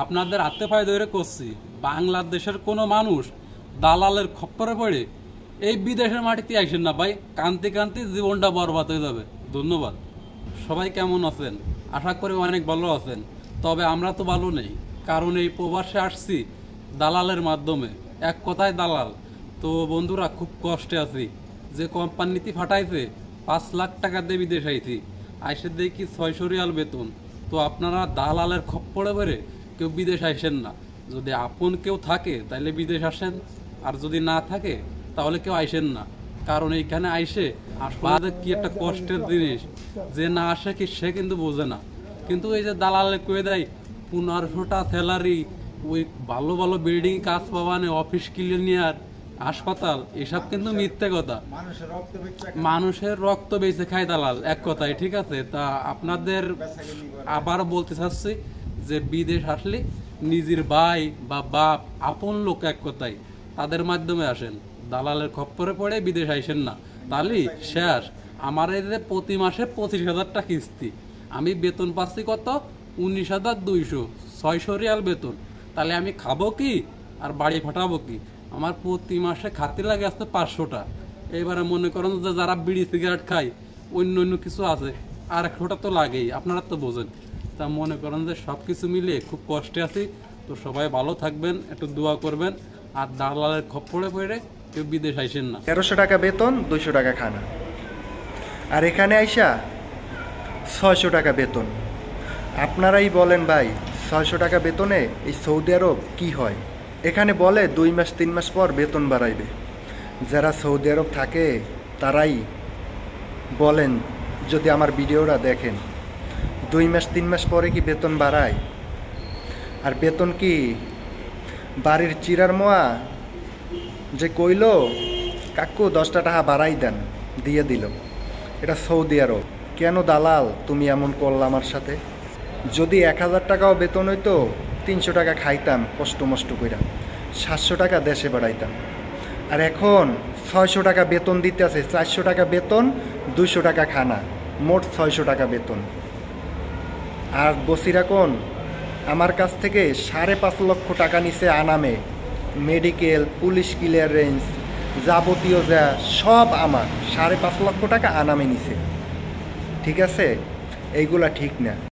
আপনাদের হাতে পায়ে ধরে করছি, বাংলাদেশের কোনো মানুষ দালালের খপ্পরে পড়ে এই বিদেশের মাটিতে আইসেন না ভাই। কান্তি কান্তি জীবনটা বরবাদ হয়ে যাবে। ধন্যবাদ। সবাই কেমন আছেন? আশা করি অনেক ভালো আছেন। তবে আমরা তো ভালো নেই, কারণ এই প্রবাসে আসছি দালালের মাধ্যমে। এক কথায় দালাল। তো বন্ধুরা, খুব কষ্টে আছি। যে কোম্পানিতে ফাটাইছে 5 লাখ টাকা দিয়ে বিদেশ আইছি, আইসে দেখি 600 রিয়াল বেতন। তো আপনারা দালালের খপ্পরে পড়ে কেউ বিদেশ আইসেন না। যদি আপন কেউ থাকে তাহলে বিদেশ আসেন, আর যদি না থাকে তাহলে কেউ আইসেন না। কারণ এইখানে আইসে আসলে কি একটা কষ্টের জিনিস, যে না আসে কি সে কিন্তু বোঝে না। কিন্তু এই যে দালালে কয়ে দেয় 1500টা স্যালারি, ওই ভালো ভালো বিল্ডিং কাজ পাওয়ানে, অফিস ক্লিনিয়ার, হাসপাতাল, এসব কিন্তু মিথ্যে কথা। মানুষের রক্ত বেঁচে খায় দালাল, এক কথায়। ঠিক আছে, তা আপনাদের আবার বলতে চাচ্ছি যে বিদেশ আসলে নিজের ভাই বা বাপ, আপন লোক, এক কথায় তাদের মাধ্যমে আসেন। দালালের খপ্পরে পড়ে বিদেশ আইসেন না, তাহলে শেষ। আমার এই যে প্রতি মাসে 25,000 টাকা কিস্তি, আমি বেতন পাচ্ছি কত? 19,200, 600 রিয়াল বেতন। তাহলে আমি খাবো কি আর বাড়ি ফাটাবো কি? আমার প্রতি মাসে খাতে লাগে আসতে 500টা। এবারে মনে করেন যে যারা বিড়ি সিগারেট খায়, অন্য অন্য কিছু আছে, আর 100টা তো লাগেই, আপনারা তো বোঝেন। তা মনে করেন যে সব কিছু মিলে খুব কষ্টে আছি। তো সবাই ভালো থাকবেন, একটু দোয়া করবেন, আর দালালের খপ্পরে পড়ে কেউ বিদেশ আইসেন না। 1300 টাকা বেতন, 200 টাকা খানা। আর এখানে আইসা 600 টাকা বেতন। আপনারাই বলেন ভাই, 600 টাকা বেতনে এই সৌদি আরব কি হয়? এখানে বলে 2 মাস 3 মাস পর বেতন বাড়াইবে। যারা সৌদি আরব থাকে তারাই বলেন, যদি আমার ভিডিওটা দেখেন, 2 মাস 3 মাস পরে কি বেতন বাড়ায়? আর বেতন কি বাড়ির চিরার মোয়া যে কইল কাকু 10টা টাকা বাড়াই দেন, দিয়ে দিল। এটা সৌদি আরব। কেন দালাল তুমি এমন করলা আমার সাথে? যদি 1000 টাকাও বেতন হইতো, 300 টাকা খাইতাম কষ্ট মষ্ট কইরা, 700 টাকা দেশে বাড়াইতাম। আর এখন 600 টাকা বেতন দিতে আছে, 400 টাকা বেতন, 200 টাকা খানা, মোট 600 টাকা বেতন। আর বসিরা কোন আমার কাছ থেকে 5.5 লক্ষ টাকা নিছে আনামে, মেডিকেল, পুলিশ ক্লিয়ারেন্স, যাবতীয় যা সব আমার 5.5 লক্ষ টাকা আনামে নিছে। ঠিক আছে, এইগুলা ঠিক না।